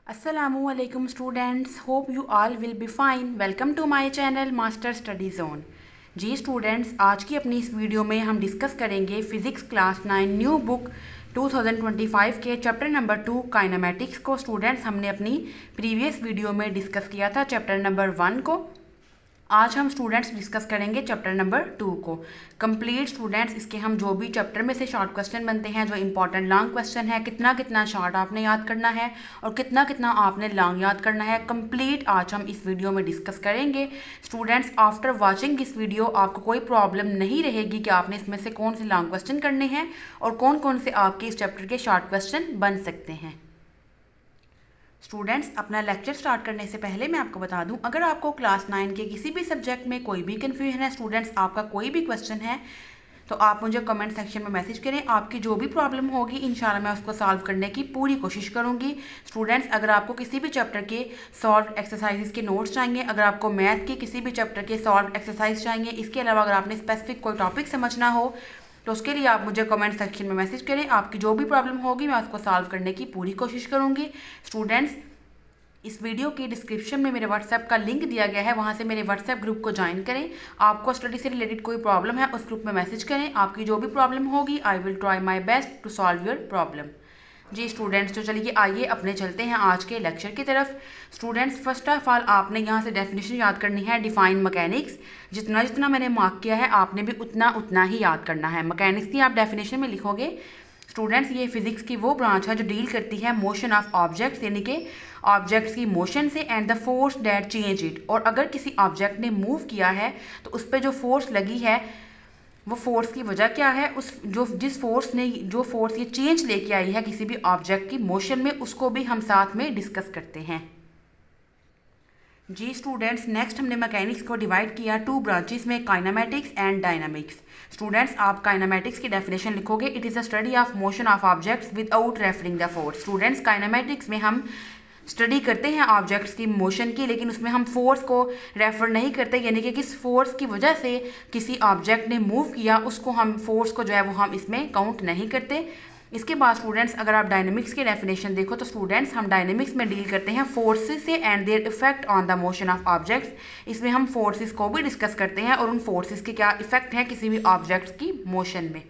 Assalamualaikum students, hope you all will be fine. Welcome to my channel Master Study Zone. Ji students, आज की अपनी इस video में हम डिस्कस करेंगे फिजिक्स क्लास 9 न्यू बुक 2025 के चैप्टर नंबर 2 काइनेमेटिक्स को। स्टूडेंट्स, हमने अपनी प्रीवियस वीडियो में डिस्कस किया था चैप्टर नंबर 1 को। आज हम स्टूडेंट्स डिस्कस करेंगे चैप्टर नंबर 2 को कंप्लीट। स्टूडेंट्स, इसके हम जो भी चैप्टर में से शॉर्ट क्वेश्चन बनते हैं, जो इंपॉर्टेंट लॉन्ग क्वेश्चन है, कितना कितना शॉर्ट आपने याद करना है और कितना कितना आपने लॉन्ग याद करना है, कंप्लीट आज हम इस वीडियो में डिस्कस करेंगे। Students, after watching this video आपको कोई प्रॉब्लम नहीं रहेगी कि आपने इसमें से कौन से लॉन्ग क्वेश्चन करने हैं और कौन कौन से आपके इस चैप्टर के शॉर्ट क्वेश्चन बन सकते हैं। स्टूडेंट्स, अपना लेक्चर स्टार्ट करने से पहले मैं आपको बता दूं, अगर आपको क्लास 9 के किसी भी सब्जेक्ट में कोई भी कन्फ्यूजन है, स्टूडेंट्स आपका कोई भी क्वेश्चन है, तो आप मुझे कमेंट सेक्शन में मैसेज करें। आपकी जो भी प्रॉब्लम होगी इंशाल्लाह मैं उसको सॉल्व करने की पूरी कोशिश करूंगी। स्टूडेंट्स, अगर आपको किसी भी चैप्टर के सॉल्व एक्सरसाइजेस के नोट्स चाहिए, अगर आपको मैथ के किसी भी चैप्टर के सॉल्व एक्सरसाइज चाहिए, इसके अलावा अगर आपने स्पेसिफिक कोई टॉपिक समझना हो तो उसके लिए आप मुझे कमेंट सेक्शन में मैसेज करें। आपकी जो भी प्रॉब्लम होगी मैं उसको सॉल्व करने की पूरी कोशिश करूंगी। स्टूडेंट्स, इस वीडियो की डिस्क्रिप्शन में मेरे व्हाट्सएप का लिंक दिया गया है, वहाँ से मेरे व्हाट्सएप ग्रुप को ज्वाइन करें। आपको स्टडी से रिलेटेड कोई प्रॉब्लम है उस ग्रुप में मैसेज करें। आपकी जो भी प्रॉब्लम होगी I will try my best to solve your problem. जी स्टूडेंट्स, तो चलिए आइए अपने चलते हैं आज के लेक्चर की तरफ। स्टूडेंट्स, फर्स्ट ऑफ ऑल आपने यहाँ से डेफिनेशन याद करनी है, डिफाइन मैकेनिक्स। जितना जितना मैंने मार्क किया है आपने भी उतना उतना ही याद करना है। मैकेनिक्स की आप डेफिनेशन में लिखोगे। स्टूडेंट्स, ये फिजिक्स की वो ब्रांच है जो डील करती है मोशन ऑफ ऑब्जेक्ट्स, यानी कि ऑब्जेक्ट्स की मोशन से, and the force that change it. और अगर किसी ऑब्जेक्ट ने मूव किया है तो उस पर जो फोर्स लगी है वो फोर्स की वजह क्या है, जिस फोर्स ने जो फोर्स ये चेंज लेके आई है किसी भी ऑब्जेक्ट की मोशन में, उसको भी हम साथ में डिस्कस करते हैं। जी स्टूडेंट्स, नेक्स्ट हमने मैकेनिक्स को डिवाइड किया 2 ब्रांचेस में, काइनेमेटिक्स एंड डायनामिक्स। स्टूडेंट्स, आप काइनेमेटिक्स की डेफिनेशन लिखोगे, it is a study of motion of objects without referring the force. Students, kinematics में हम स्टडी करते हैं ऑब्जेक्ट्स की मोशन की, लेकिन उसमें हम फोर्स को रेफर नहीं करते, यानी कि किस फोर्स की वजह से किसी ऑब्जेक्ट ने मूव किया उसको हम फोर्स को जो है वो हम इसमें काउंट नहीं करते। इसके बाद स्टूडेंट्स, अगर आप डायनेमिक्स की डेफिनेशन देखो तो स्टूडेंट्स हम डायनेमिक्स में डील करते हैं फोर्सेस से and their effect on the motion of objects. इसमें हम फोर्सेस को भी डिस्कस करते हैं और उन फोर्सेस के क्या इफेक्ट हैं किसी भी ऑब्जेक्ट्स की मोशन में।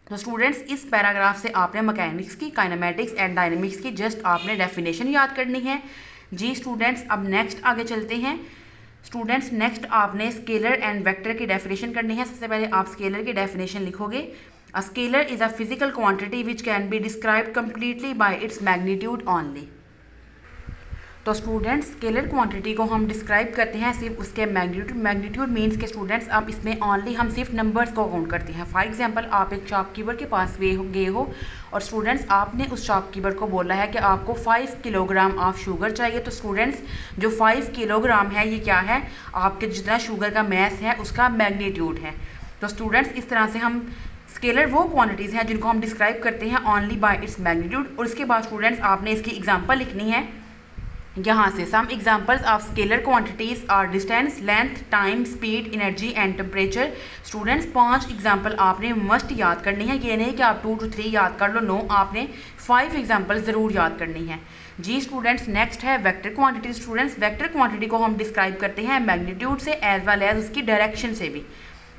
तो स्टूडेंट्स, इस पैराग्राफ से आपने मैकेनिक्स की, काइनेमेटिक्स एंड डायनेमिक्स की जस्ट आपने डेफिनेशन याद करनी है। जी स्टूडेंट्स, अब नेक्स्ट आगे चलते हैं। स्टूडेंट्स, नेक्स्ट आपने स्केलर एंड वेक्टर की डेफिनेशन करनी है। सबसे पहले आप स्केलर की डेफिनेशन लिखोगे, a scalar is a physical quantity which can be described completely by its magnitude only. तो स्टूडेंट्स, स्केलर क्वांटिटी को हम डिस्क्राइब करते हैं सिर्फ उसके मैग्नीट्यूड। मैग्नीट्यूड मीन्स के स्टूडेंट्स अब इसमें ओनली हम सिर्फ नंबर्स को काउंट करते हैं। फॉर एग्जांपल, आप एक शॉपकीपर के पास गए हो और स्टूडेंट्स आपने उस शॉपकीपर को बोला है कि आपको 5 किलोग्राम ऑफ शुगर चाहिए। तो स्टूडेंट्स, जो 5 किलोग्राम है ये क्या है, आपके जितना शुगर का मैस है उसका मैग्नीट्यूड है। तो स्टूडेंट्स, इस तरह से हम स्केलर वो क्वांटिटीज़ हैं जिनको हम डिस्क्राइब करते हैं ओनली बाय इट्स मैग्नीट्यूड। और इसके बाद स्टूडेंट्स आपने इसकी एग्जांपल लिखनी है यहाँ से। Some examples of scalar quantities are distance, length, time, speed, energy and temperature. Students, 5 example आपने मस्ट याद करनी है। ये नहीं कि आप 2 to 3 याद कर लो, नो, आपने 5 एग्जांपल ज़रूर याद करनी है। जी स्टूडेंट्स, नेक्स्ट है vector quantity. Students, vector quantity को हम डिस्क्राइब करते हैं मैग्नीट्यूड से एज वेल एज उसकी डायरेक्शन से भी।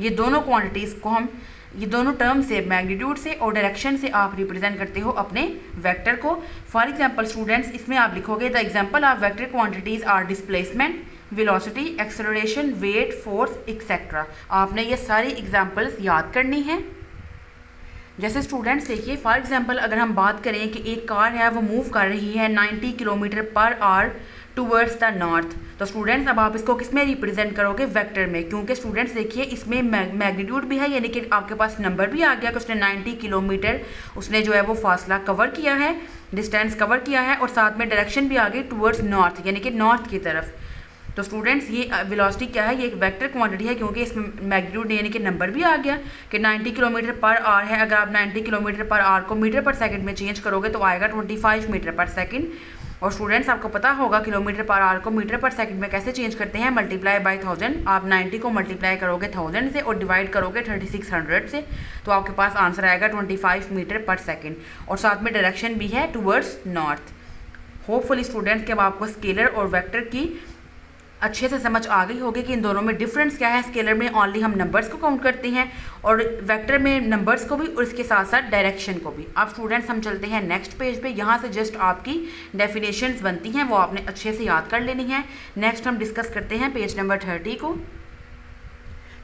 ये दोनों क्वांटिटीज़ को हम, ये दोनों टर्म से, मैग्नीट्यूड से और डायरेक्शन से आप रिप्रेजेंट करते हो अपने वेक्टर को। फॉर एग्जांपल स्टूडेंट्स, इसमें आप लिखोगे the example of vector quantities are displacement, velocity, acceleration, weight, force etcetera. आपने ये सारी एग्जांपल्स याद करनी है। जैसे स्टूडेंट्स देखिए, फॉर एग्जांपल अगर हम बात करें कि एक कार है वो मूव कर रही है 90 kilometre per hour towards the north. तो स्टूडेंट्स, अब आप इसको किस में रिप्रेजेंट करोगे, वेक्टर में, क्योंकि स्टूडेंट्स देखिए इसमें मैग्नीट्यूड भी है, यानी कि आपके पास नंबर भी आ गया कि उसने 90 किलोमीटर उसने जो है वो फासला कवर किया है, डिस्टेंस कवर किया है, और साथ में डायरेक्शन भी आ गई टूवर्ड्स नॉर्थ, यानी कि नॉर्थ की तरफ। तो स्टूडेंट्स, ये वेलोसिटी क्या है, ये एक वेक्टर क्वांटिटी है क्योंकि इसमें मैग्नीट्यूड यानी कि नंबर भी आ गया कि 90 किलोमीटर पर आवर है। अगर आप 90 किलोमीटर पर आवर को मीटर पर सेकंड में चेंज करोगे तो आएगा 25 मीटर पर सेकंड। और स्टूडेंट्स, आपको पता होगा किलोमीटर पर आवर को मीटर पर सेकंड में कैसे चेंज करते हैं, मल्टीप्लाई बाय 1000। आप 90 को मल्टीप्लाई करोगे 1000 से और डिवाइड करोगे 3600 से, तो आपके पास आंसर आएगा 25 मीटर पर सेकंड। और साथ में डायरेक्शन भी है टूवर्ड्स नॉर्थ। होपफुली स्टूडेंट्स के अब आपको स्केलर और वेक्टर की अच्छे से समझ आ गई होगी कि इन दोनों में डिफरेंस क्या है। स्केलर में ओनली हम नंबर्स को काउंट करते हैं और वेक्टर में नंबर्स को भी और इसके साथ साथ डायरेक्शन को भी। अब स्टूडेंट्स हम चलते हैं नेक्स्ट पेज पे। यहाँ से जस्ट आपकी डेफिनेशंस बनती हैं, वो आपने अच्छे से याद कर लेनी है। नेक्स्ट हम डिस्कस करते हैं पेज नंबर 30 को।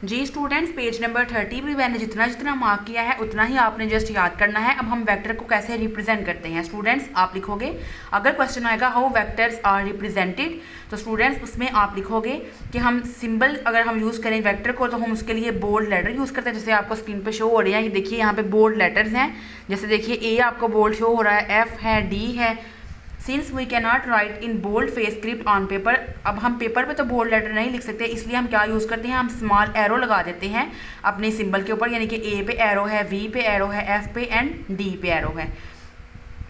जी स्टूडेंट्स, पेज नंबर 30 भी मैंने जितना जितना मार्क किया है उतना ही आपने जस्ट याद करना है। अब हम वेक्टर को कैसे रिप्रेजेंट करते हैं। स्टूडेंट्स आप लिखोगे, अगर क्वेश्चन आएगा हाउ वेक्टर्स आर रिप्रेजेंटेड, तो स्टूडेंट्स उसमें आप लिखोगे कि हम सिंबल अगर हम यूज़ करें वेक्टर को तो हम उसके लिए बोल्ड लेटर यूज़ करते हैं। जैसे आपको स्क्रीन पे शो हो रही है, ये देखिए यहाँ पे बोल्ड लेटर्स हैं। जैसे देखिए ए आपको बोल्ड शो हो रहा है, एफ है, डी है। Since we can not write in bold face script on paper, अब हम पेपर पे तो बोल्ड लेटर नहीं लिख सकते, इसलिए हम क्या यूज़ करते हैं, हम स्मॉल एरो लगा देते हैं अपने सिंबल के ऊपर। यानी कि ए पे एरो है, वी पे एरो है, एफ पे एंड डी पे एरो है।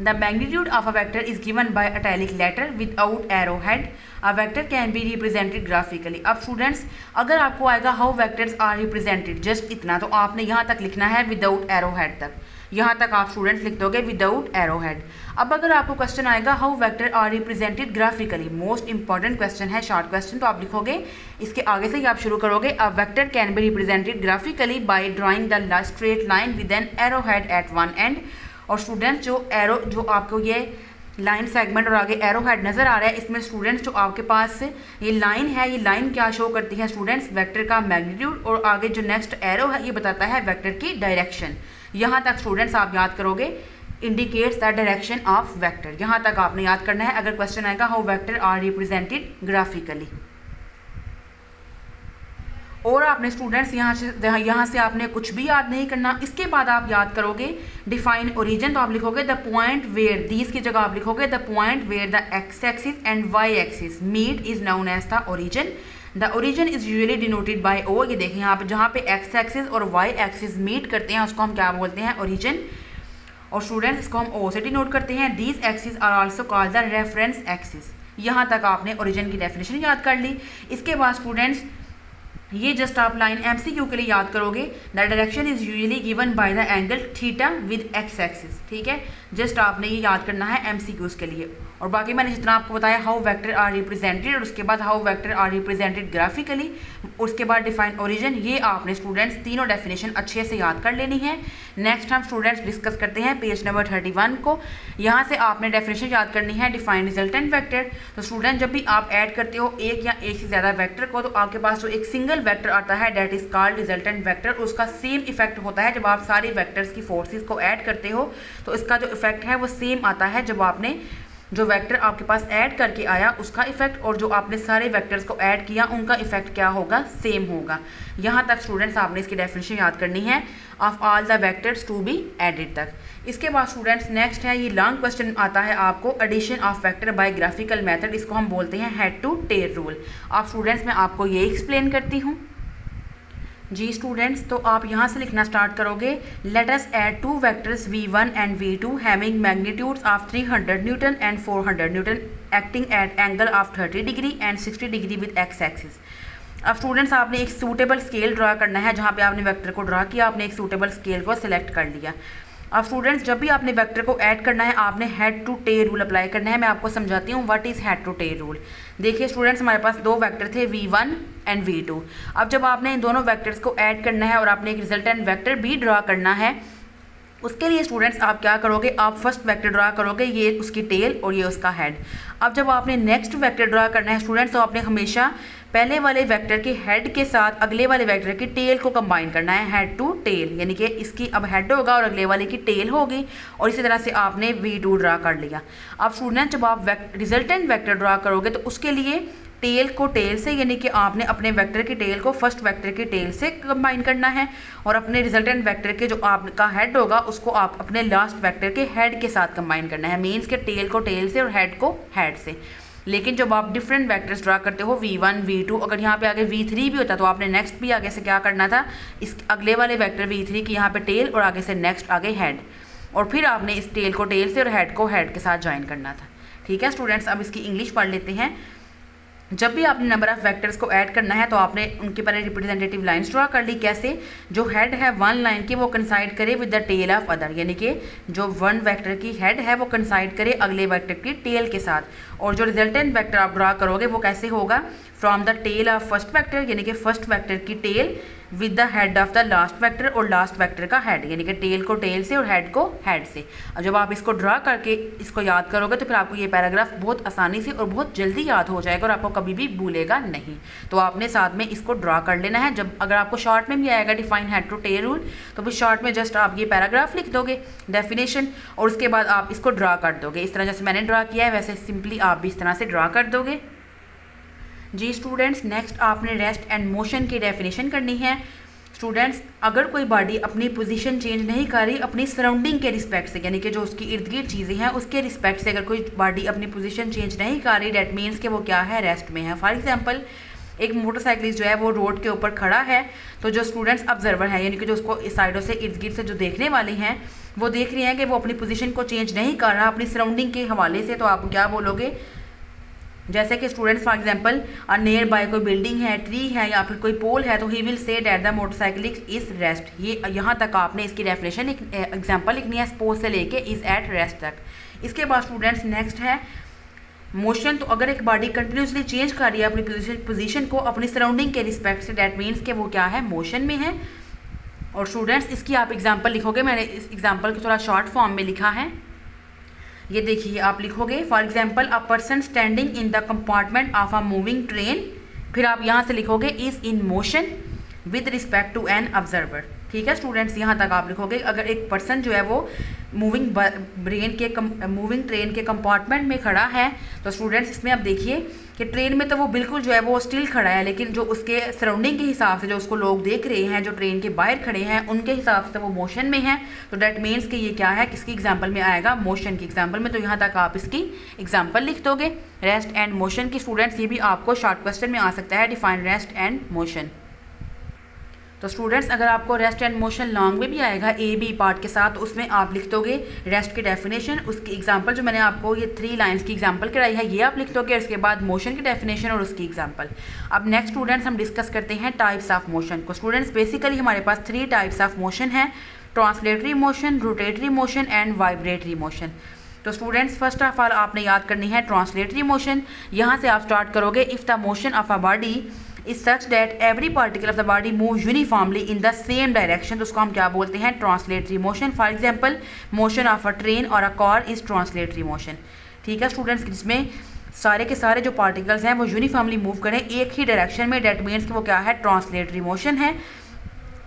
The magnitude of a vector is given by italic letter without arrow head. A vector can be represented graphically. अब स्टूडेंट्स अगर आपको आएगा how vectors are represented just इतना, तो आपने यहाँ तक लिखना है विदाउट एरो हेड तक। यहाँ तक आप स्टूडेंट्स लिख दोगे विदाउट एरो हेड। अब अगर आपको क्वेश्चन आएगा how vector are represented graphically, most important question है, शॉर्ट क्वेश्चन, तो आप लिखोगे इसके आगे से ही आप शुरू करोगे। A vector can be represented graphically by drawing the straight line with an arrow head at one end. और स्टूडेंट्स जो आपको ये लाइन सेगमेंट और आगे एरो हेड नज़र आ रहा है, इसमें स्टूडेंट्स जो आपके पास ये लाइन है, ये लाइन क्या शो करती है स्टूडेंट्स, वेक्टर का मैग्नीट्यूड, और आगे जो नेक्स्ट एरो है ये बताता है वेक्टर की डायरेक्शन। यहाँ तक स्टूडेंट्स आप याद करोगे, indicates the direction of vector. यहाँ तक आपने याद करना है अगर क्वेश्चन आएगा how vector are represented graphically. और आपने स्टूडेंट्स यहाँ से आपने कुछ भी याद नहीं करना। इसके बाद आप याद करोगे डिफाइन ओरिजिन, तो आप लिखोगे द पॉइंट वेयर, दीज की जगह आप लिखोगे the point where the X axis and Y axis meet is known as the origin. The origin is usually denoted by O. ये देखें यहाँ पे जहाँ पे एक्स एक्सिस और वाई एक्सिस मीट करते हैं उसको हम क्या बोलते हैं, ओरिजिन। और स्टूडेंट्स इसको हम ओ से डिनोट करते हैं। These axis are also called the reference axis. यहाँ तक आपने ओरिजिन की डेफिनेशन याद कर ली। इसके बाद स्टूडेंट्स ये जस्ट आप लाइन एमसीक्यू के लिए याद करोगे, the direction is usually given by the angle theta with x axis. ठीक है, जस्ट आपने ये याद करना है एमसीक्यूज के लिए। और बाकी मैंने जितना आपको बताया हाउ वेक्टर आर रिप्रेजेंटेड, और उसके बाद how vector are represented graphically, उसके बाद डिफाइन ओरिजिन, ये आपने स्टूडेंट्स तीनों डेफिनेशन अच्छे से याद कर लेनी है। नेक्स्ट हम स्टूडेंट्स डिस्कस करते हैं पेज नंबर 31 को। यहाँ से आपने डेफिनेशन याद करनी है डिफाइन रिजल्टेंट वेक्टर। तो स्टूडेंट जब भी आप ऐड करते हो एक या एक से ज़्यादा वेक्टर को, तो आपके पास जो एक सिंगल वेक्टर आता है that is called resultant vector. उसका सेम इफेक्ट होता है जब आप सारे वेक्टर्स की फोर्सेस को ऐड करते हो, तो इसका जो इफेक्ट है वो सेम आता है जब आपने जो वेक्टर आपके पास ऐड करके आया उसका इफेक्ट, और जो आपने सारे वेक्टर्स को ऐड किया उनका इफेक्ट क्या होगा, सेम होगा। यहाँ तक स्टूडेंट्स आपने इसकी डेफिनेशन याद करनी है of all the vectors to be added तक। इसके बाद स्टूडेंट्स नेक्स्ट है, ये लॉन्ग क्वेश्चन आता है आपको, addition of vector by graphical method. इसको हम बोलते हैं हेड टू टेल रूल। आप स्टूडेंट्स मैं आपको ये एक्सप्लेन करती हूँ। जी स्टूडेंट्स, तो आप यहाँ से लिखना स्टार्ट करोगे, let us add two vectors v1 and v2 having magnitudes of 300 Newton and 400 Newton acting at angle of 30 degree and 60 degree with x axis. अब स्टूडेंट्स आपने एक सूटेबल स्केल ड्रा करना है। जहाँ पे आपने वेक्टर को ड्रा किया, आपने एक सूटेबल स्केल को सिलेक्ट कर लिया। अब स्टूडेंट्स जब भी आपने वेक्टर को ऐड करना है आपने head to tail rule apply करना है। मैं आपको समझाती हूँ what is head to tail rule. देखिए स्टूडेंट्स, हमारे पास दो वेक्टर थे v1 एंड v2। अब जब आपने इन दोनों वेक्टर्स को ऐड करना है और आपने एक रिजल्टेंट वेक्टर भी ड्रा करना है, उसके लिए स्टूडेंट्स आप क्या करोगे, आप फर्स्ट वेक्टर ड्रा करोगे, ये उसकी टेल और ये उसका हेड। अब जब आपने नेक्स्ट वेक्टर ड्रा करना है स्टूडेंट्स, तो आपने हमेशा पहले वाले वेक्टर के हेड के साथ अगले वाले वेक्टर की टेल को कंबाइन करना है, हेड टू टेल। यानी कि इसकी अब हेड होगा और अगले वाले की टेल होगी, और इसी तरह से आपने v2 ड्रा कर लिया। अब स्टूडेंट जब आप रिजल्टेंट वेक्टर ड्रा करोगे तो उसके लिए टेल को टेल से, यानी कि आपने अपने वेक्टर की टेल को फर्स्ट वेक्टर की टेल से कंबाइन करना है, और अपने रिजल्टेंट वेक्टर के जो आपका हेड होगा उसको आप अपने लास्ट वेक्टर के हेड के साथ कंबाइन करना है। मीन्स के टेल को टेल से और हेड को हेड से। लेकिन जब आप डिफरेंट वेक्टर्स ड्रा करते हो v1 v2, अगर यहाँ पे आगे v3 भी होता तो आपने नेक्स्ट भी आगे से क्या करना था, इस अगले वाले वेक्टर v3 की यहाँ पे टेल और आगे से नेक्स्ट आगे हेड, और फिर आपने इस टेल को टेल से और हेड को हेड के साथ ज्वाइन करना था। ठीक है स्टूडेंट्स, अब इसकी इंग्लिश पढ़ लेते हैं। जब भी आपने नंबर ऑफ वेक्टर्स को ऐड करना है तो आपने उनके पहले रिप्रेजेंटेटिव लाइंस ड्रा कर ली। कैसे? जो हेड है वन लाइन की वो कंसाइड करे with the tail of other, यानी कि जो वन वेक्टर की हेड है वो कंसाइड करे अगले वेक्टर की टेल के साथ। और जो रिजल्टेंट वेक्टर आप ड्रा करोगे वो कैसे होगा? From the tail of first vector, यानी कि फर्स्ट वेक्टर की tail with the head of the last vector, और लास्ट वेक्टर का हेड, यानी कि टेल को टेल से और हेड को हेड से। और जब आप इसको ड्रा करके इसको याद करोगे तो फिर आपको ये पैराग्राफ बहुत आसानी से और बहुत जल्दी याद हो जाएगा और आपको कभी भी भूलेगा नहीं। तो आपने साथ में इसको ड्रा कर लेना है। जब अगर आपको शॉर्ट में भी आएगा define head to tail rule, तो फिर शॉर्ट में जस्ट आप ये पैराग्राफ लिख दोगे डेफिनेशन, और उसके बाद आप इसको ड्रा कर दोगे। इस तरह जैसे मैंने ड्रा किया है वैसे सिंपली आप भी इस तरह से ड्रा कर दोगे। जी स्टूडेंट्स, नेक्स्ट आपने रेस्ट एंड मोशन की डेफिनेशन करनी है। स्टूडेंट्स, अगर कोई बॉडी अपनी पोजीशन चेंज नहीं कर रही अपनी सराउंडिंग के रिस्पेक्ट से, यानी कि जो उसकी इर्द गिर्द चीज़ें हैं उसके रिस्पेक्ट से अगर कोई बॉडी अपनी पोजीशन चेंज नहीं कर रही, डेट मीन्स कि वो क्या है? रेस्ट में है। फॉर एग्जांपल, एक मोटरसाइकिलिस्ट जो है वो रोड के ऊपर खड़ा है, तो जो स्टूडेंट्स ऑब्जर्वर हैं, यानी कि जो उसको इस साइडों से इर्द गिर्द से जो देखने वाले हैं वो देख रहे हैं कि वो अपनी पोजीशन को चेंज नहीं कर रहा अपनी सराउंडिंग के हवाले से, तो आप क्या बोलोगे? जैसे कि students for example near by कोई बिल्डिंग है, ट्री है या फिर कोई पोल है, तो he will say that the motorcyclist is rest. ये यहाँ तक आपने इसकी डेफिनेशन एग्जांपल लिखनी है, सपोज से लेके इज एट रेस्ट तक। इसके बाद स्टूडेंट्स नेक्स्ट है मोशन। तो अगर एक बॉडी कंटिन्यूसली चेंज कर रही है अपनी पोजीशन को अपनी सराउंडिंग के रिस्पेक्ट से, दैट मीन्स कि वो क्या है? मोशन में है। और स्टूडेंट्स इसकी आप एग्जाम्पल लिखोगे, मैंने इस एग्जाम्पल को थोड़ा शॉर्ट फॉर्म में लिखा है, ये देखिए आप लिखोगे for example a person standing in the compartment of a moving train, फिर आप यहाँ से लिखोगे is in motion with respect to an observer. ठीक है स्टूडेंट्स, यहाँ तक आप लिखोगे। अगर एक पर्सन जो है वो मूविंग ट्रेन के कंपार्टमेंट में खड़ा है, तो स्टूडेंट्स इसमें आप देखिए कि ट्रेन में तो वो बिल्कुल जो है वो स्टिल खड़ा है, लेकिन जो उसके सराउंडिंग के हिसाब से जो उसको लोग देख रहे हैं जो ट्रेन के बाहर खड़े हैं उनके हिसाब से वो मोशन में है। तो डैट मीन्स कि ये क्या है? किसकी एग्जाम्पल में आएगा? मोशन की एग्जाम्पल में। तो यहाँ तक आप इसकी एग्जाम्पल लिख दोगे रेस्ट एंड मोशन की। स्टूडेंट्स ये भी आपको शॉर्ट क्वेश्चन में आ सकता है, डिफाइन रेस्ट एंड मोशन। तो स्टूडेंट्स अगर आपको रेस्ट एंड मोशन लॉन्ग में भी आएगा ए बी पार्ट के साथ, तो उसमें आप लिख दोगे रेस्ट की डेफिनेशन, उसकी एग्जांपल जो मैंने आपको ये 3 लाइंस की एग्जांपल कराई है ये आप लिख दोगे, और उसके बाद मोशन की डेफिनेशन और उसकी एग्जांपल। अब नेक्स्ट स्टूडेंट्स हम डिस्कस करते हैं टाइप्स ऑफ मोशन को। स्टूडेंट्स बेसिकली हमारे पास 3 टाइप्स ऑफ मोशन है, translatory motion, rotatory motion and vibratory motion. तो स्टूडेंट्स फर्स्ट ऑफ ऑल आपने याद करनी है ट्रांसलेटरी मोशन। यहाँ से आप स्टार्ट करोगे, if the motion of a body is such that every particle of the body moves uniformly in the same direction, तो उसको हम क्या बोलते हैं? Translatory motion. For example motion of a train और a car is translatory motion. ठीक है students, जिसमें सारे के सारे जो पार्टिकल्स हैं वो यूनिफॉर्मली मूव करें एक ही डायरेक्शन में, डेट मीन्स कि वो क्या है? ट्रांसलेटरी मोशन है।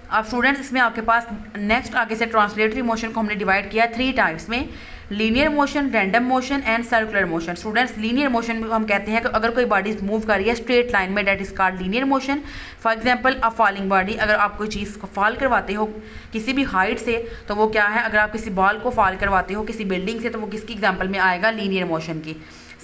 अब स्टूडेंट्स इसमें आपके पास नेक्स्ट आगे से ट्रांसलेटरी मोशन को हमने डिवाइड किया 3 टाइप्स में, linear motion, random motion and circular motion. Students linear motion में हम कहते हैं कि अगर कोई बॉडी मूव कर रही है स्ट्रेट लाइन में, that is called linear motion. For example a falling body, अगर आप कोई चीज़ को फॉल करवाते हो किसी भी हाइट से, तो वो क्या है? अगर आप किसी बॉल को फॉल करवाते हो किसी बिल्डिंग से, तो वो किसकी एग्जाम्पल में आएगा? लीनियर मोशन की।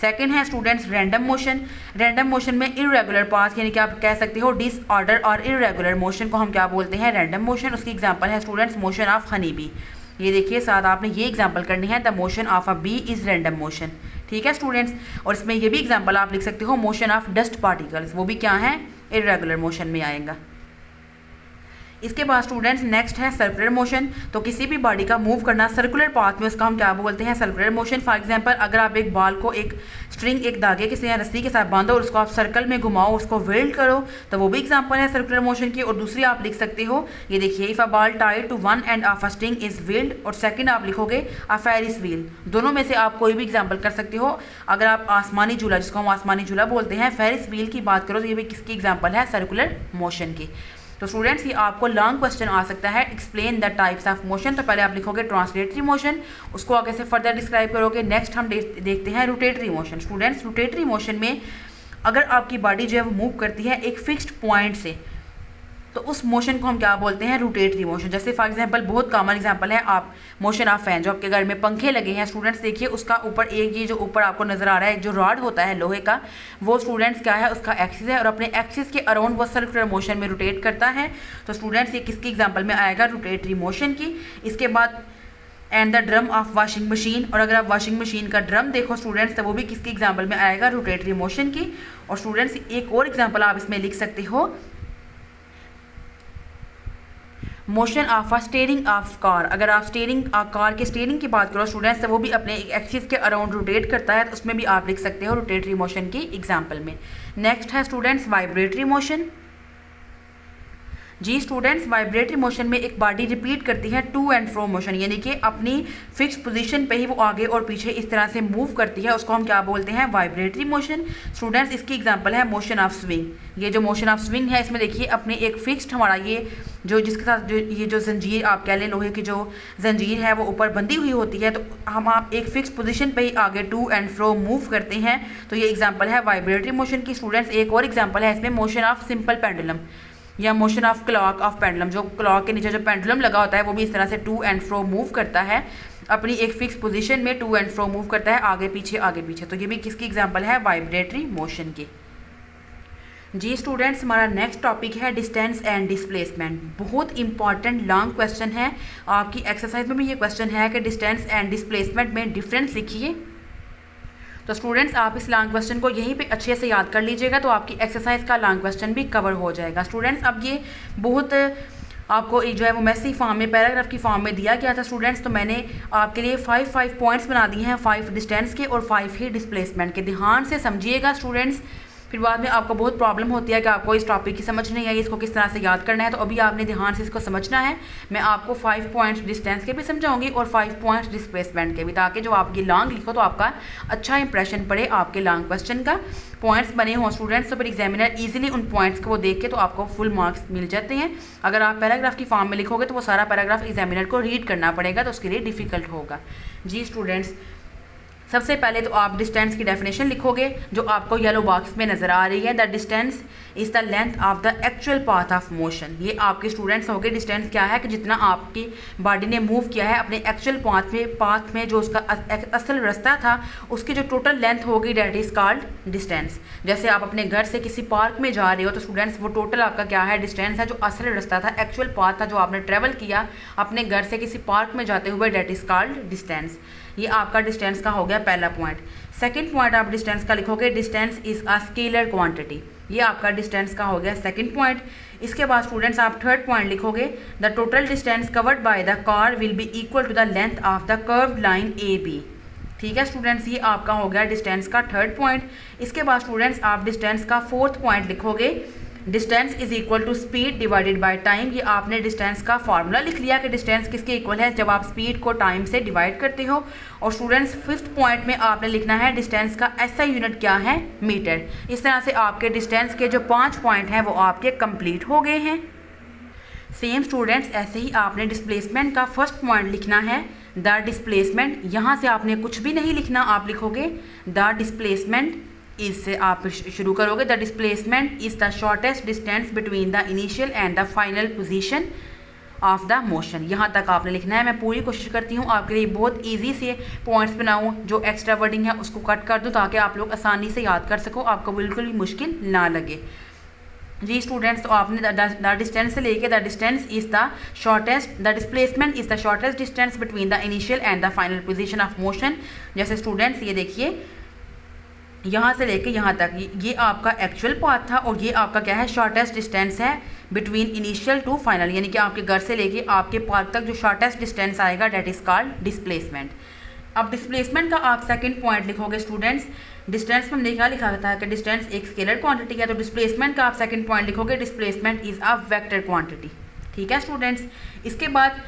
सेकंड है students random motion. Random motion में इरेगुलर पाथ, यानी कि आप कह सकते हो डिसऑर्डर और इरेगुलर मोशन को हम क्या बोलते हैं? Random motion. उसकी एग्जांपल है students motion of honey bee. ये देखिए साथ आपने ये एग्जांपल करनी है, the motion of a bee is random motion. ठीक है स्टूडेंट्स, और इसमें ये भी एग्जांपल आप लिख सकते हो मोशन ऑफ डस्ट पार्टिकल्स, वो भी क्या है? इरेगुलर मोशन में आएगा। इसके बाद स्टूडेंट्स नेक्स्ट है सर्कुलर मोशन। तो किसी भी बॉडी का मूव करना सर्कुलर पाथ में उसका हम क्या बोलते हैं? Circular motion. फॉर एग्जांपल अगर आप एक बॉल को एक स्ट्रिंग एक धागे के से या रस्सी के साथ बांधो और उसको आप सर्कल में घुमाओ, उसको वेल्ड करो, तो वो भी एग्जांपल है सर्कुलर मोशन की। और दूसरी आप लिख सकते हो, ये देखिए if a ball tied to one end of a string is whirled, और सेकंड आप लिखोगे अ फेरिस व्हील। दोनों में से आप कोई भी एग्जांपल कर सकते हो। अगर आप आसमानी झूला, जिसको हम आसमानी झूला बोलते हैं, फेरिस व्हील की बात करो, तो ये भी किसकी एग्जाम्पल है? सर्कुलर मोशन की। तो स्टूडेंट्स ये आपको लॉन्ग क्वेश्चन आ सकता है, explain the types of motion. तो पहले आप लिखोगे ट्रांसलेटरी मोशन, उसको आगे से फर्दर डिस्क्राइब करोगे। नेक्स्ट हम देखते हैं rotatory motion. Students rotatory motion में अगर आपकी बॉडी जो है वो मूव करती है एक फिक्स्ड पॉइंट से, तो उस मोशन को हम क्या बोलते हैं? Rotatory motion. जैसे फॉर एग्जांपल बहुत कॉमन एग्जांपल है आप मोशन ऑफ फैन, जो आपके घर में पंखे लगे हैं स्टूडेंट्स, देखिए उसका ऊपर एक ये जो ऊपर आपको नजर आ रहा है जो रॉड होता है लोहे का, वो स्टूडेंट्स क्या है? उसका एक्सिस है, और अपने एक्सिस के अराउंड वो सर्कुलर मोशन में रोटेट करता है। तो स्टूडेंट्स ये किसकी एग्जाम्पल में आएगा? रोटेटरी मोशन की। इसके बाद and the drum of washing machine. और अगर आप वॉशिंग मशीन का ड्रम देखो स्टूडेंट्स तो वो भी किसकी एग्जाम्पल में आएगा, रोटेटरी मोशन की। और स्टूडेंट्स एक और एग्जाम्पल आप इसमें लिख सकते हो, motion of a steering of car. अगर आप स्टीयरिंग कार के स्टीयरिंग की बात करो स्टूडेंट्स तो वो भी अपने एक्सिस के अराउंड रोटेट करता है, तो उसमें भी आप लिख सकते हो रोटेटरी मोशन की एग्जाम्पल में। नेक्स्ट है स्टूडेंट्स वाइब्रेटरी मोशन। जी स्टूडेंट्स, वाइब्रेटरी मोशन में एक बॉडी रिपीट करती है टू एंड फ्रो मोशन, यानी कि अपनी फिक्स पोजीशन पे ही वो आगे और पीछे इस तरह से मूव करती है, उसको हम क्या बोलते हैं, वाइब्रेटरी मोशन। स्टूडेंट्स इसकी एग्जांपल है मोशन ऑफ स्विंग। ये जो मोशन ऑफ स्विंग है इसमें देखिए अपने एक फिक्स्ड हमारा ये जो जिसके साथ जो ये जो जंजीर आप कह लें, लोहे की जो जंजीर है वो ऊपर बंधी हुई होती है, तो हम आप एक फिक्स पोजीशन पे ही आगे टू एंड फ्रो मूव करते हैं, तो ये एग्जांपल है वाइब्रेटरी मोशन की। स्टूडेंट्स एक और एग्जांपल है इसमें मोशन ऑफ सिंपल पेंडुलम या motion of clock of pendulum. जो क्लॉक के नीचे जो पेंडुलम लगा होता है वो भी इस तरह से टू एंड फ्रो मूव करता है, अपनी एक फिक्स पोजीशन में टू एंड फ्रो मूव करता है, आगे पीछे, तो ये भी किसकी एग्जांपल है, वाइब्रेटरी मोशन की। जी स्टूडेंट्स, हमारा नेक्स्ट टॉपिक है डिस्टेंस एंड डिस्प्लेसमेंट। बहुत इंपॉर्टेंट लॉन्ग क्वेश्चन है, आपकी एक्सरसाइज में भी ये क्वेश्चन है कि डिस्टेंस एंड डिस्प्लेसमेंट में डिफरेंस लिखिए। तो स्टूडेंट्स आप इस लॉन्ग क्वेश्चन को यहीं पे अच्छे से याद कर लीजिएगा, तो आपकी एक्सरसाइज का लॉन्ग क्वेश्चन भी कवर हो जाएगा। स्टूडेंट्स अब ये बहुत आपको जो है वो मैसेज फॉर्म में, पैराग्राफ की फॉर्म में दिया गया था स्टूडेंट्स, तो मैंने आपके लिए 5 पॉइंट्स बना दिए हैं, 5 डिस्टेंस के और 5 ही डिस्प्लेसमेंट के। ध्यान से समझिएगा स्टूडेंट्स, फिर बाद में आपको बहुत प्रॉब्लम होती है कि आपको इस टॉपिक की समझ नहीं आई, इसको किस तरह से याद करना है। तो अभी आपने ध्यान से इसको समझना है। मैं आपको 5 पॉइंट्स डिस्टेंस के भी समझाऊंगी और 5 पॉइंट्स डिस्प्लेसमेंट के भी, ताकि जो आप ये लॉन्ग लिखो तो आपका अच्छा इंप्रेशन पड़े आपके लॉन्ग क्वेश्चन का, पॉइंट्स बने हों स्टूडेंट्स, तो फिर एग्जामिनर ईजिली उन पॉइंट्स को वो देख के तो आपको फुल मार्क्स मिल जाते हैं। अगर आप पैराग्राफ की फॉर्म में लिखोगे तो वो सारा पैराग्राफ एग्जामिनर को रीड करना पड़ेगा, तो उसके लिए डिफिकल्ट होगा। जी स्टूडेंट्स, सबसे पहले तो आप डिस्टेंस की डेफिनेशन लिखोगे जो आपको येलो बॉक्स में नज़र आ रही है। The distance is the length of the actual path of motion. ये आपके स्टूडेंट्स हो गए, डिस्टेंस क्या है कि जितना आपकी बॉडी ने मूव किया है अपने एक्चुअल पाथ में जो उसका असल रास्ता था उसकी जो टोटल लेंथ होगी डेट इज़ कॉल्ड डिस्टेंस। जैसे आप अपने घर से किसी पार्क में जा रहे हो तो स्टूडेंट्स वो टोटल आपका क्या है, डिस्टेंस है, जो असल रास्ता था, एक्चुअल पाथ था जो आपने ट्रेवल किया अपने घर से किसी पार्क में जाते हुए, डेट इज़ कॉल्ड डिस्टेंस। ये आपका डिस्टेंस का हो गया पहला पॉइंट। सेकंड पॉइंट आप डिस्टेंस का लिखोगे, distance is a scalar quantity. ये आपका डिस्टेंस का हो गया सेकंड पॉइंट। इसके बाद स्टूडेंट्स आप थर्ड पॉइंट लिखोगे, the total distance covered by the car will be equal to the length of the curved line A B. ठीक है स्टूडेंट्स, ये आपका हो गया डिस्टेंस का थर्ड पॉइंट। इसके बाद स्टूडेंट्स आप डिस्टेंस का फोर्थ पॉइंट लिखोगे, distance is equal to speed divided by time. ये आपने डिस्टेंस का फॉर्मूला लिख लिया कि डिस्टेंस किसके इक्वल है, जब आप स्पीड को टाइम से डिवाइड करते हो। और स्टूडेंट्स फिफ्थ पॉइंट में आपने लिखना है डिस्टेंस का एसआई यूनिट क्या है, मीटर। इस तरह से आपके डिस्टेंस के जो 5 पॉइंट हैं वो आपके कंप्लीट हो गए हैं। सेम स्टूडेंट्स ऐसे ही आपने डिस्प्लेसमेंट का फर्स्ट पॉइंट लिखना है, द डिस्प्लेसमेंट। यहाँ से आपने कुछ भी नहीं लिखना, आप लिखोगे द डिस्प्लेसमेंट, इससे आप शुरू करोगे, the displacement is the shortest distance between the initial and the final position of the motion. यहाँ तक आपने लिखना है। मैं पूरी कोशिश करती हूँ आपके लिए बहुत इजी से पॉइंट्स बनाऊँ, जो एक्स्ट्रा वर्डिंग है उसको कट कर दूँ ताकि आप लोग आसानी से याद कर सको, आपको बिल्कुल भी मुश्किल ना लगे। जी स्टूडेंट्स, तो आपने द डिस्टेंस से लेके the distance is the shortest, the displacement is the shortest distance between the initial and the final position of motion. जैसे स्टूडेंट्स ये देखिए, यहाँ से लेके यहाँ तक ये आपका एक्चुअल पाथ था और ये आपका क्या है, शॉर्टेस्ट डिस्टेंस है बिटवीन इनिशियल टू फाइनल, यानी कि आपके घर से लेके आपके पार्क तक जो शॉर्टेस्ट डिस्टेंस आएगा डेट इज कॉल्ड डिस्प्लेसमेंट। अब डिस्प्लेसमेंट का आप सेकंड पॉइंट लिखोगे स्टूडेंट्स, डिस्टेंस में हमने क्या लिखा था कि डिस्टेंस एक स्केलर क्वांटिटी है, तो डिस्प्लेसमेंट का आप सेकंड पॉइंट लिखोगे, displacement is a vector quantity. ठीक है स्टूडेंट्स, इसके बाद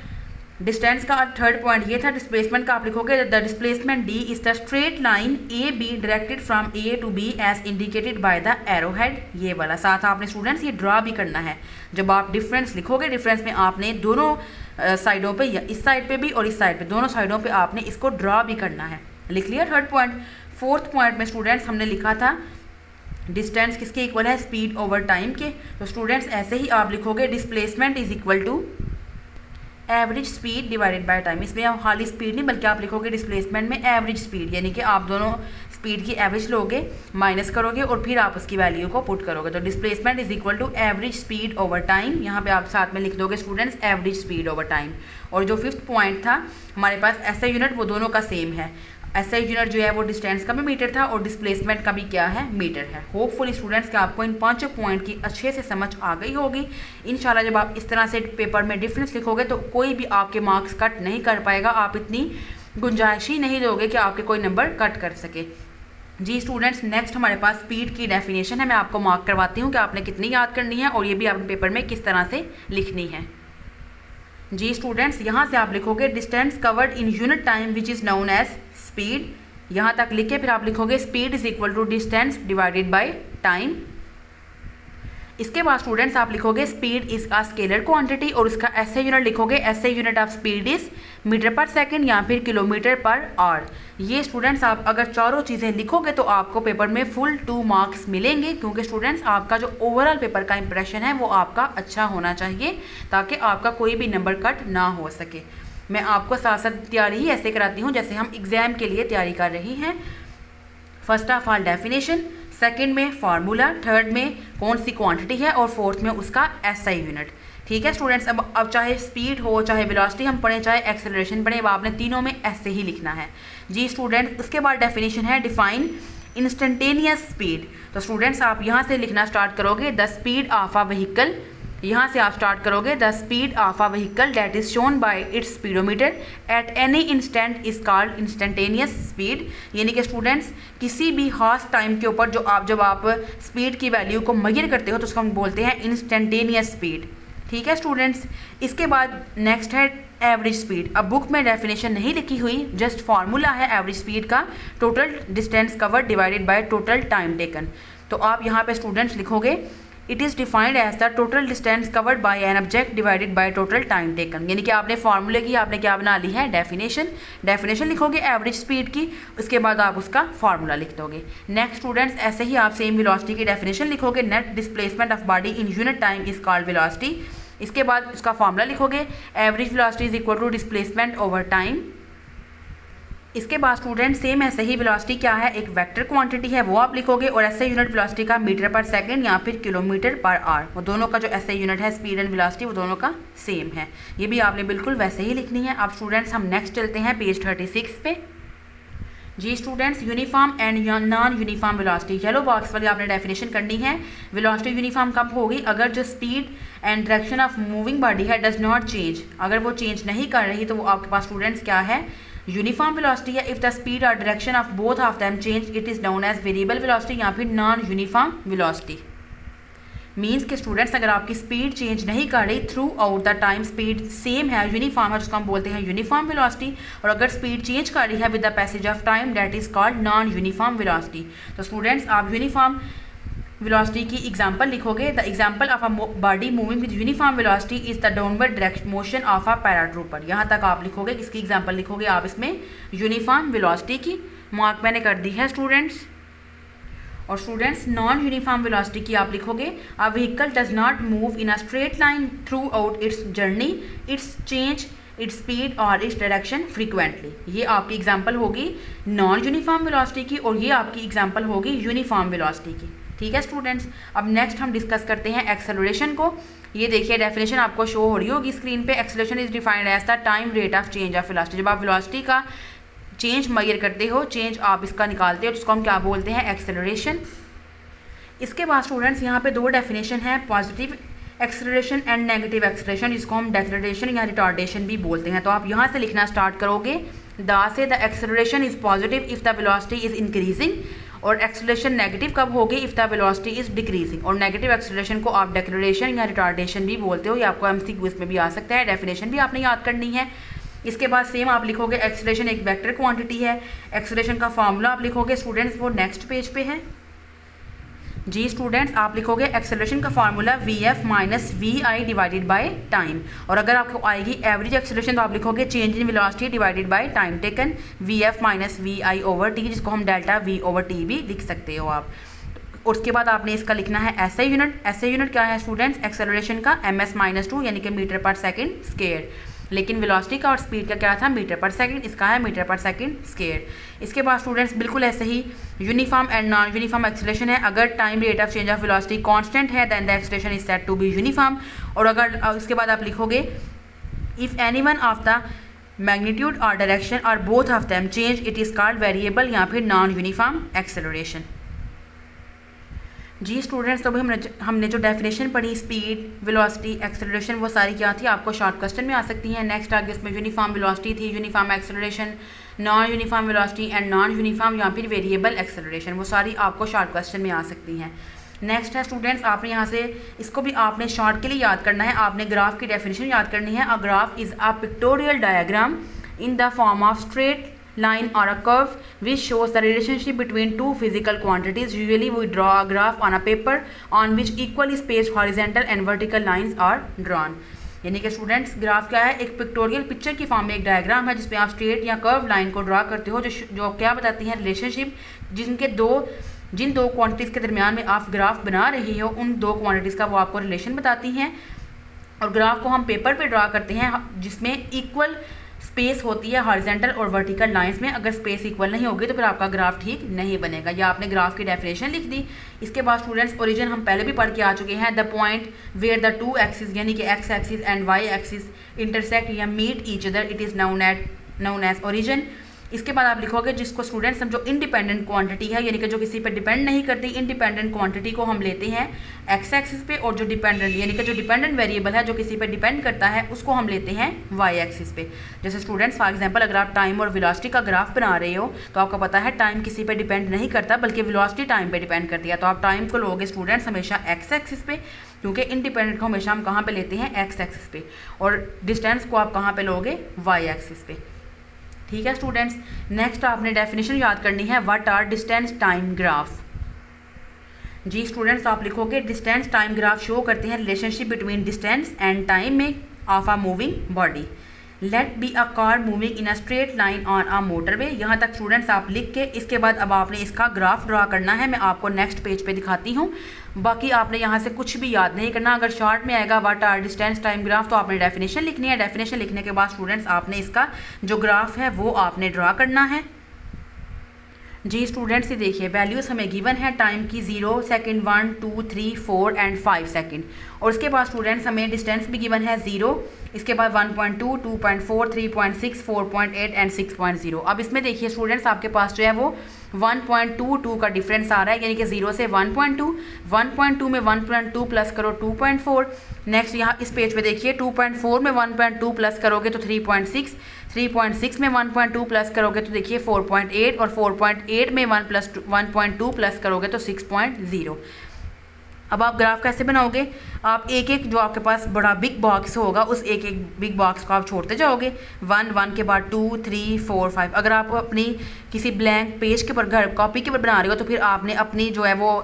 डिस्टेंस का थर्ड पॉइंट ये था, डिस्प्लेसमेंट का आप लिखोगे the displacement D is the straight line A B directed from A to B as indicated by the arrow head. ये वाला साथ आपने स्टूडेंट्स ये ड्रा भी करना है। जब आप डिफरेंस लिखोगे, डिफरेंस में आपने दोनों साइडों पे, या इस साइड पे भी और इस साइड पे, दोनों साइडों पे आपने इसको ड्रा भी करना है। लिख लिया थर्ड पॉइंट। फोर्थ पॉइंट में स्टूडेंट्स हमने लिखा था डिस्टेंस किसके इक्वल है, स्पीड ओवर टाइम के। तो स्टूडेंट्स ऐसे ही आप लिखोगे, displacement is equal to average speed divided by time. इसमें आप खाली स्पीड नहीं बल्कि आप लिखोगे डिस्प्लेसमेंट में एवरेज स्पीड, यानी कि आप दोनों स्पीड की एवरेज लोगे, माइनस करोगे और फिर आप उसकी वैल्यू को पुट करोगे। तो displacement is equal to average speed over time, यहाँ पे आप साथ में लिख दोगे students average speed over time. और जो फिफ्थ पॉइंट था हमारे पास एसआई यूनिट, वो दोनों का सेम है। एसआई यूनिट जो है वो डिस्टेंस का भी मीटर था और डिस्प्लेसमेंट का भी क्या है, मीटर है। होपफुली स्टूडेंट्स कि आपको इन 5 पॉइंट की अच्छे से समझ आ गई होगी। इंशाल्लाह जब आप इस तरह से पेपर में डिफरेंस लिखोगे तो कोई भी आपके मार्क्स कट नहीं कर पाएगा, आप इतनी गुंजाइश ही नहीं दोगे कि आपके कोई नंबर कट कर सके। जी स्टूडेंट्स, नेक्स्ट हमारे पास स्पीड की डेफिनेशन है। मैं आपको मार्क करवाती हूँ कि आपने कितनी याद करनी है और ये भी आपके पेपर में किस तरह से लिखनी है। जी स्टूडेंट्स, यहाँ से आप लिखोगे distance covered in unit time which is known as speed. यहाँ तक लिखे फिर आप लिखोगे speed is equal to distance divided by time. इसके बाद स्टूडेंट्स आप लिखोगे speed is a scalar quantity और उसका एसआई यूनिट लिखोगे SI unit of speed is metre per second या फिर किलोमीटर पर आवर। ये स्टूडेंट्स आप अगर चारों चीज़ें लिखोगे तो आपको पेपर में फुल 2 मार्क्स मिलेंगे, क्योंकि स्टूडेंट्स आपका जो ओवरऑल पेपर का इंप्रेशन है वो आपका अच्छा होना चाहिए ताकि आपका कोई भी नंबर कट ना हो सके। मैं आपको साथ साथ तैयारी ही ऐसे कराती हूँ जैसे हम एग्जाम के लिए तैयारी कर रही हैं। First of all definition, second में फार्मूला, थर्ड में कौन सी क्वांटिटी है और फोर्थ में उसका एसआई यूनिट। ठीक है स्टूडेंट्स, अब चाहे स्पीड हो, चाहे वेलोसिटी हम पढ़ें, चाहे एक्सेलरेशन पढ़ें, अब आपने तीनों में ऐसे ही लिखना है। जी स्टूडेंट, उसके बाद डेफिनेशन है डिफाइन इंस्टेंटेनियस स्पीड। तो स्टूडेंट्स आप यहाँ से लिखना स्टार्ट करोगे the speed of a vehicle. यहाँ से आप स्टार्ट करोगे the speed of a vehicle that is shown by it's speedometer at any instant is called instantaneous speed. यानी कि स्टूडेंट्स किसी भी खास टाइम के ऊपर जब आप स्पीड की वैल्यू को मेजर करते हो तो उसको हम बोलते हैं इंस्टेंटेनियस स्पीड। ठीक है स्टूडेंट्स, इसके बाद नेक्स्ट है एवरेज स्पीड। अब बुक में डेफिनेशन नहीं लिखी हुई, जस्ट फार्मूला है एवरेज स्पीड का, total distance covered divided by total time taken. तो आप यहाँ पे स्टूडेंट्स लिखोगे it is defined as the total distance covered by an object divided by total time taken. यानी कि आपने फार्मूले की आपने क्या बना ली है, डेफिनेशन लिखोगे एवरेज स्पीड की, उसके बाद आप उसका फार्मूला लिख दोगे। नेक्स्ट स्टूडेंट्स ऐसे ही आप सेम वेलोसिटी की डेफिनेशन लिखोगे, net displacement of body in unit time is called velocity. इसके बाद उसका फार्मूला लिखोगे average velocity is equal to displacement over time. इसके बाद स्टूडेंट सेम ऐसे ही वेलोसिटी क्या है, एक वेक्टर क्वांटिटी है, वो आप लिखोगे और ऐसे यूनिट वेलोसिटी का मीटर पर सेकंड या फिर किलोमीटर पर आवर। वो दोनों का जो ऐसे यूनिट है स्पीड एंड वेलोसिटी वो दोनों का सेम है। ये भी आपने बिल्कुल वैसे ही लिखनी है। अब स्टूडेंट्स हम नेक्स्ट चलते हैं पेज 36 पे। जी students, uniform and non uniform velocity, yellow box वाली आपने डेफिनेशन करनी है। वेलोसिटी यूनिफॉर्म कब होगी, अगर जो speed and direction of moving body है डज नॉट चेंज, अगर वो चेंज नहीं कर रही तो वो आपके पास स्टूडेंट्स क्या है, यूनिफॉर्म वेलोसिटी है। इफ द स्पीड और direction of both of them change it is known as variable velocity या फिर नॉन यूनिफॉर्म वेलोसिटी। मीन्स के स्टूडेंट्स अगर आपकी स्पीड चेंज नहीं कर रही throughout the time, speed same है, यूनिफॉर्म है, जिसको हम बोलते हैं यूनिफॉर्म वेलोसिटी, और अगर स्पीड चेंज कर रही है with the passage of time that is called non uniform velocity. तो स्टूडेंट्स आप यूनिफॉर्म वेलोसिटी की एग्जांपल लिखोगे, the example of a body moving with uniform velocity is the downward direct motion of a paratrooper. यहाँ तक आप लिखोगे, इसकी example लिखोगे आप इसमें यूनिफॉर्म वेलोसिटी की, मार्क मैंने कर दी है स्टूडेंट्स। और स्टूडेंट्स नॉन यूनिफॉर्म वेलोसिटी की आप लिखोगे a vehicle does not move in a straight line through out it's journey, it's change its speed और इट्स डायरेक्शन फ्रीक्वेंटली। ये आपकी एग्जांपल होगी नॉन यूनिफॉर्म वेलोसिटी की और ये आपकी एग्जांपल होगी यूनिफॉर्म वेलोसिटी की। ठीक है स्टूडेंट्स, अब नेक्स्ट हम डिस्कस करते हैं एक्सेलरेशन को। ये देखिए डेफिनेशन आपको शो हो रही होगी स्क्रीन पे। Acceleration is defined as the time rate of change of velocity. जब आप वेलोसिटी का चेंज मेजर करते हो, चेंज आप इसका निकालते हो, जिसको हम क्या बोलते हैं, एक्सेलरेशन। इसके बाद स्टूडेंट्स यहाँ पे 2 डेफिनेशन है, positive acceleration and negative acceleration, जिसको हम डिक्लेरेशन या रिटार्डेशन भी बोलते हैं। तो आप यहाँ से लिखना स्टार्ट करोगे द से the acceleration is positive if the velocity is increasing, और एक्सेलरेशन नेगेटिव कब होगी, if the velocity is decreasing. और नेगेटिव एक्सेलरेशन को आप डिक्लेरेशन या रिटार्डेशन भी बोलते हो, ये आपको एमसीक्यू में भी आ सकता है, डेफिनेशन भी आपने याद करनी है। इसके बाद सेम आप लिखोगे एक्सेलरेशन एक वेक्टर क्वांटिटी है, एक्सेलरेशन का फार्मूला आप लिखोगे स्टूडेंट्स, वो नेक्स्ट पेज पे है। जी स्टूडेंट्स आप लिखोगे एक्सेलरेशन का formula Vf minus VI divided by time, और अगर आपको आएगी एवरेज एक्सेलरेशन तो आप लिखोगे change in velocity divided by time taken, Vf minus VI over T, जिसको हम डेल्टा V ओवर टी भी लिख सकते हो आप। और उसके बाद आपने इसका लिखना है एसआई यूनिट। एसआई यूनिट क्या है स्टूडेंट्स, एक्सेलरेशन का ms-2 यानी कि मीटर पर सेकेंड स्क्वायर। लेकिन वेलोसिटी का और स्पीड का क्या था, मीटर पर सेकंड, इसका है मीटर पर सेकंड स्क्वायर। इसके बाद स्टूडेंट्स बिल्कुल ऐसे ही uniform and non uniform acceleration है। अगर time rate of change of velocity constant है then the acceleration is said to be uniform. और अगर उसके बाद आप लिखोगे if any one of the magnitude और डायरेक्शन और both of them change it is called variable या फिर नॉन यूनिफॉर्म एक्सेलरेशन। जी स्टूडेंट्स, तो अभी हमने जो डेफिनेशन पढ़ी स्पीड, वेलोसिटी, एक्सेलरेशन, वो सारी क्या थी आपको शॉर्ट क्वेश्चन में आ सकती हैं। नेक्स्ट आगे इसमें यूनिफॉर्म वेलोसिटी थी, uniform acceleration, non uniform velocity and non uniform या फिर वेरिएबल एक्सेलरेशन, वो सारी आपको शॉर्ट क्वेश्चन में आ सकती हैं। नेक्स्ट है स्टूडेंट्स, आपने यहाँ से इसको भी आपने शॉर्ट के लिए याद करना है। आपने ग्राफ की डेफिनेशन याद करनी है। A graph is a pictorial diagram in the form of straight line or a curve which shows the relationship between two physical quantities. Usually we draw a graph on a paper on which equally spaced horizontal and vertical lines are drawn. यानी कि students graph क्या है, एक pictorial picture की form में एक diagram है जिसमें आप स्ट्रेट या कर्व लाइन को ड्रा करते हो जो क्या बताती हैं रिलेशनशिप, जिन दो क्वांटिटीज़ के दरमियान में आप ग्राफ बना रही हो उन दो क्वांटिटीज़ का वो आपको रिलेशन बताती हैं। और ग्राफ को हम पेपर पे ड्रा करते हैं जिसमें इक्वल स्पेस होती है हॉरिजॉन्टल और वर्टिकल लाइंस में। अगर स्पेस इक्वल नहीं होगी तो फिर आपका ग्राफ ठीक नहीं बनेगा। या आपने ग्राफ की डेफिनेशन लिख दी। इसके बाद स्टूडेंट्स ओरिजिन हम पहले भी पढ़ के आ चुके हैं। The point where the two axis यानी कि X axis and Y axis intersect या meet each other it is known as origin. इसके बाद आप लिखोगे जिसको स्टूडेंट्स हम जो इंडिपेंडेंट क्वांटिटी है यानी कि जो किसी पे डिपेंड नहीं करती, इंडिपेंडेंट क्वांटिटी को हम लेते हैं एक्स एक्सिस पे, और जो डिपेंडेंट यानी कि जो डिपेंडेंट वेरिएबल है जो किसी पे डिपेंड करता है उसको हम लेते हैं वाई एक्सिस पे। जैसे स्टूडेंट्स फॉर एग्जांपल अगर आप टाइम और वेलोसिटी का ग्राफ बना रहे हो तो आपको पता है टाइम किसी पे डिपेंड नहीं करता बल्कि वेलोसिटी टाइम पे डिपेंड करती है। तो आप टाइम को लोगे स्टूडेंट्स हमेशा एक्स एक्सिस पे, क्योंकि इंडिपेंडेंट को हमेशा हम कहाँ पे लेते हैं एक्स एक्सिस पे, और डिस्टेंस को आप कहाँ पे लोगे वाई एक्सिस पे। ठीक है स्टूडेंट्स, नेक्स्ट आपने डेफिनेशन याद करनी है what are distance time graph. जी स्टूडेंट्स, आप लिखोगे डिस्टेंस टाइम ग्राफ शो करते हैं relationship between distance and time में of a moving body. Let be a car moving in a straight line on a motorway. यहाँ तक students आप लिख के इसके बाद अब आपने इसका ग्राफ ड्रा करना है। मैं आपको नेक्स्ट पेज पे दिखाती हूँ। बाकी आपने यहाँ से कुछ भी याद नहीं करना। अगर शॉर्ट में आएगा what are distance time graph तो आपने डेफिनेशन लिखनी है। डेफिनेशन लिखने के बाद स्टूडेंट्स आपने इसका जो ग्राफ है वो आपने ड्रा करना है। जी स्टूडेंट्स, ये देखिए वैल्यूज़ हमें गिवन है टाइम की 0 सेकंड, 1, 2, 3, 4 एंड 5 सेकंड। और उसके बाद स्टूडेंट्स हमें डिस्टेंस भी गिवन है 0, इसके बाद 1.2, 2.4, 3.6, 4.8 एंड 6.0। अब इसमें देखिए स्टूडेंट्स आपके पास जो है वो 1.22 का डिफरेंस आ रहा है, यानी कि 0 से 1.2, 1.2 में 1.2 प्लस करो 2.4। नेक्स्ट यहाँ इस पेज पे देखिए 2.4 में 1.2 प्लस करोगे तो 3.6, 3.6 में 1.2 प्लस करोगे तो देखिए 4.8, और 4.8 में 1.2 प्लस करोगे तो 6.0। अब आप ग्राफ कैसे बनाओगे, आप एक एक जो आपके पास बड़ा बिग बॉक्स होगा उस एक एक बिग बॉक्स को आप छोड़ते जाओगे। 1, 1 के बाद 2, 3, 4, 5। अगर आप अपनी किसी ब्लैंक पेज के ऊपर घर कॉपी के ऊपर बना रहे हो तो फिर आपने अपनी जो है वो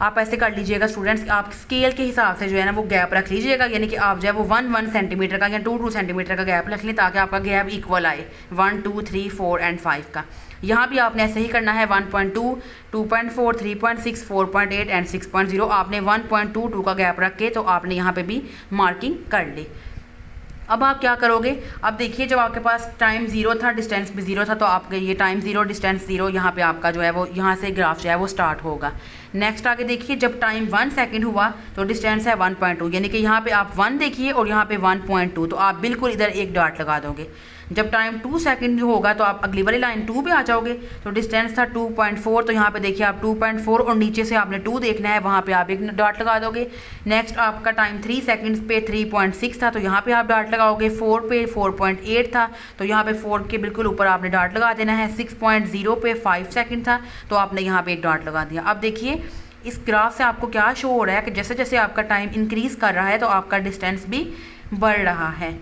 आप ऐसे कर लीजिएगा स्टूडेंट्स, आप स्केल के हिसाब से जो है ना वो गैप रख लीजिएगा, यानी कि आप जो है वो 1 सेंटीमीटर का या 2 सेंटीमीटर का गैप रख लें ताकि आपका गैप इक्वल आए 1, 2, 3, 4 एंड 5 का। यहाँ भी आपने ऐसे ही करना है 1.2, 2.4, 3.6, 4.8 एंड 6.0। आपने 1.22 का गैप रख के तो आपने यहाँ पे भी मार्किंग कर ली। अब आप क्या करोगे, अब देखिए जब आपके पास टाइम 0 था डिस्टेंस भी 0 था तो आपके ये टाइम 0 डिस्टेंस 0 यहाँ पे आपका जो है वो यहाँ से ग्राफ जो है वो स्टार्ट होगा। नेक्स्ट आगे देखिए जब टाइम 1 सेकंड हुआ तो डिस्टेंस है 1.2, यानी कि यहाँ पे आप 1 देखिए और यहाँ पे 1.2, तो आप बिल्कुल इधर एक डॉट लगा दोगे। जब टाइम 2 सेकंड होगा तो आप अगली वाली लाइन 2 पे आ जाओगे, तो डिस्टेंस था 2.4, तो यहाँ पे देखिए आप 2.4 और नीचे से आपने 2 देखना है, वहाँ पे आप एक डॉट लगा दोगे। नेक्स्ट आपका टाइम 3 सेकंड्स पे 3.6 था तो यहाँ पे आप डॉट लगाओगे। 4 पे 4.8 था तो यहाँ पे 4 के बिल्कुल ऊपर आपने डॉट लगा देना है। 6.0 पे 5 सेकंड था तो आपने यहाँ पे एक डॉट लगा दिया। अब देखिए इस ग्राफ से आपको क्या शो हो रहा है कि जैसे जैसे आपका टाइम इंक्रीज़ कर रहा है तो आपका डिस्टेंस भी बढ़ रहा है।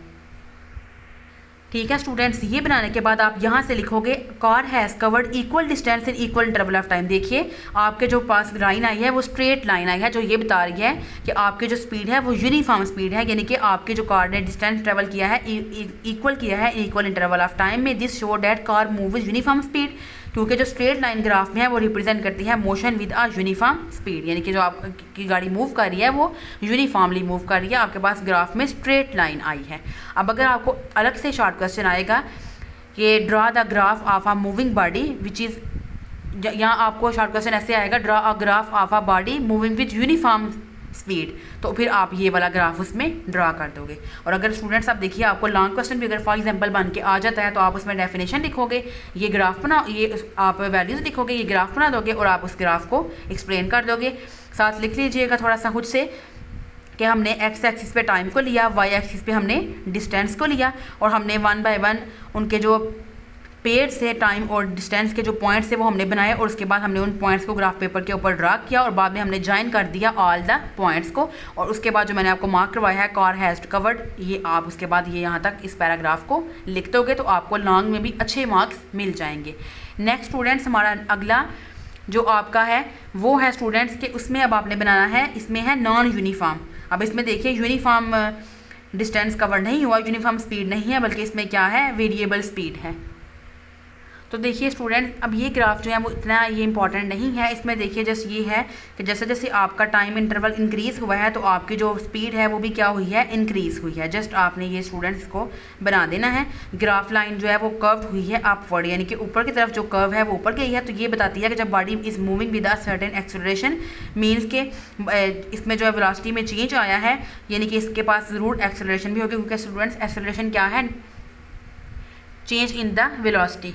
ठीक है स्टूडेंट्स, ये बनाने के बाद आप यहाँ से लिखोगे car has covered equal distance in equal interval of time. देखिए आपके जो पास लाइन आई है वो स्ट्रेट लाइन आई है जो ये बता रही है कि आपकी जो स्पीड है वो यूनिफॉर्म स्पीड है, यानी कि आपकी जो कार ने डिस्टेंस ट्रेवल किया है इक्वल किया है इक्वल इंटरवल ऑफ टाइम में। This show that car move with uniform speed, क्योंकि जो स्ट्रेट लाइन ग्राफ में है वो रिप्रेजेंट करती है motion with a uniform speed, यानी कि जो आपकी गाड़ी मूव कर रही है वो यूनिफॉर्मली मूव कर रही है, आपके पास ग्राफ में स्ट्रेट लाइन आई है। अब अगर आपको अलग से शॉर्ट क्वेश्चन आएगा कि draw the graph of a moving body which is, यहाँ आपको शॉर्ट क्वेश्चन ऐसे आएगा, draw a graph of a body moving with uniform speed, तो फिर आप ये वाला ग्राफ उसमें ड्रा कर दोगे। और अगर स्टूडेंट्स आप देखिए आपको लॉन्ग क्वेश्चन भी अगर फॉर एग्जांपल बन के आ जाता है तो आप उसमें डेफिनेशन लिखोगे, ये ग्राफ बना, ये आप वैल्यूज़ लिखोगे, ये ग्राफ बना दोगे और आप उस ग्राफ को एक्सप्लेन कर दोगे। साथ लिख लीजिएगा थोड़ा सा खुद से कि हमने एक्स एक्सिस पे टाइम को लिया, वाई एक्सिस पे हमने डिस्टेंस को लिया, और हमने 1 बाय 1 उनके जो पेयर से टाइम और डिस्टेंस के जो पॉइंट्स थे वो हमने बनाए, और उसके बाद हमने उन पॉइंट्स को ग्राफ पेपर के ऊपर ड्रा किया और बाद में हमने ज्वाइन कर दिया ऑल द पॉइंट्स को। और उसके बाद जो मैंने आपको मार्क करवाया है कार हैज़ कवर्ड, ये आप उसके बाद ये यहाँ तक इस पैराग्राफ को लिख दोगे तो आपको लॉन्ग में भी अच्छे मार्क्स मिल जाएंगे। नेक्स्ट स्टूडेंट्स हमारा अगला जो आपका है वो है स्टूडेंट्स के, उसमें अब आपने बनाना है, इसमें है नॉन यूनिफॉर्म। अब इसमें देखिए यूनिफॉर्म डिस्टेंस कवर नहीं हुआ, यूनिफॉर्म स्पीड नहीं है, बल्कि इसमें क्या है, वेरिएबल स्पीड है। तो देखिए स्टूडेंट अब ये ग्राफ जो है वो इतना ये इंपॉर्टेंट नहीं है, इसमें देखिए जस्ट ये है कि जैसे जैसे आपका टाइम इंटरवल इंक्रीज़ हुआ है तो आपकी जो स्पीड है वो भी क्या हुई है, इंक्रीज़ हुई है। जस्ट आपने ये स्टूडेंट्स को बना देना है। ग्राफ लाइन जो है वो कर्व हुई है अपवर्ड, यानी कि ऊपर की तरफ जो कर्व है वो ऊपर गई है, तो ये बताती है कि जब body is moving with a certain acceleration, means के इसमें जो है वेलोसिटी में चेंज आया है, यानी कि इसके पास ज़रूर एक्सेलरेशन भी होगी, क्योंकि स्टूडेंट्स एक्सेलरेशन क्या है, चेंज इन द वेलोसिटी।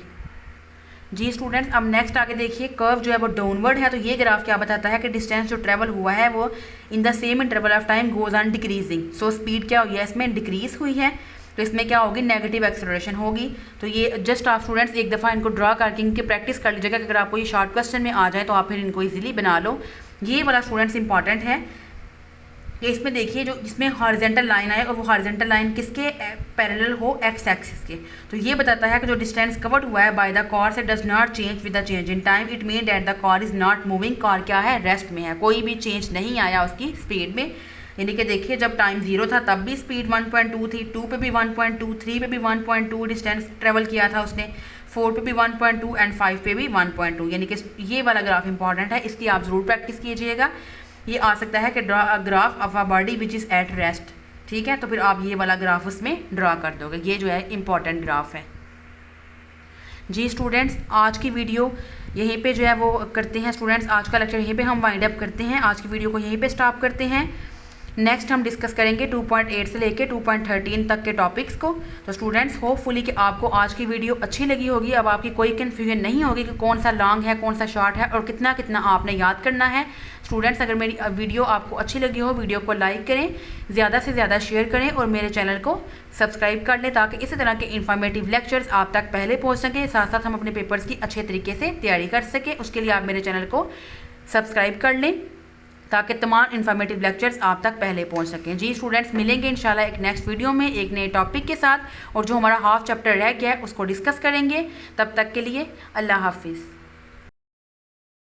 जी स्टूडेंट्स अब नेक्स्ट आगे देखिए, कर्व जो है वो डाउनवर्ड है, तो ये ग्राफ क्या बताता है कि डिस्टेंस जो ट्रेवल हुआ है वो in the same interval of time goes on decreasing. So speed क्या हुई है, इसमें डिक्रीज हुई है, तो इसमें क्या होगी, नेगेटिव एक्सेलरेशन होगी। तो ये जस्ट आप स्टूडेंट्स एक दफ़ा इनको ड्रा करके इनकी प्रैक्टिस कर लीजिएगा कि अगर आपको ये शॉर्ट क्वेश्चन में आ जाए तो आप फिर इनको ईजिली बना लो। ये वाला स्टूडेंट्स इंपॉर्टेंट है कि इसमें देखिए जो इसमें हॉरिजॉन्टल लाइन आए और वो हॉरिजॉन्टल लाइन किसके पैरेलल हो, एक्स एक्सिस के, तो ये बताता है कि जो डिस्टेंस कवर्ड हुआ है बाय द कार से does not change with the change in time, it mean that the car is not moving, car क्या है, रेस्ट में है, कोई भी चेंज नहीं आया उसकी स्पीड में। यानी कि देखिए जब टाइम 0 था तब भी स्पीड 1.2 थी, 2 पे भी 1.2, 3 पे भी 1.2 डिस्टेंस ट्रेवल किया था उसने, 4 पे भी 1.2 एंड 5 पे भी 1.2, यानी कि ये वाला ग्राफ इंपॉर्टेंट है, इसकी आप ज़रूर प्रैक्टिस कीजिएगा। ये आ सकता है कि draw a graph of a body which is at rest, ठीक है, तो फिर आप ये वाला ग्राफ उसमें ड्रा कर दोगे, ये जो है इंपॉर्टेंट ग्राफ है। जी स्टूडेंट्स आज की वीडियो यहीं पे जो है वो करते हैं स्टूडेंट्स, आज का लेक्चर यहीं पे हम वाइंड अप करते हैं, आज की वीडियो को यहीं पे स्टॉप करते हैं। नेक्स्ट हम डिस्कस करेंगे 2.8 से लेके 2.13 तक के टॉपिक्स को। तो स्टूडेंट्स होपफुली कि आपको आज की वीडियो अच्छी लगी होगी, अब आपकी कोई कन्फ्यूजन नहीं होगी कि कौन सा लॉन्ग है कौन सा शॉर्ट है और कितना कितना आपने याद करना है। स्टूडेंट्स अगर मेरी वीडियो आपको अच्छी लगी हो, वीडियो को लाइक करें, ज़्यादा से ज़्यादा शेयर करें और मेरे चैनल को सब्सक्राइब कर लें ताकि इसी तरह के इन्फॉर्मेटिव लेक्चर्स आप तक पहले पहुँच सकें, साथ साथ हम अपने पेपर्स की अच्छे तरीके से तैयारी कर सकें। उसके लिए आप मेरे चैनल को सब्सक्राइब कर लें ताकि तमाम इन्फॉर्मेटिव लेक्चर्स आप तक पहले पहुंच सकें। जी स्टूडेंट्स मिलेंगे इंशाल्लाह एक नेक्स्ट वीडियो में एक नए टॉपिक के साथ, और जो हमारा हाफ चैप्टर रह गया है उसको डिस्कस करेंगे। तब तक के लिए अल्लाह हाफिज़।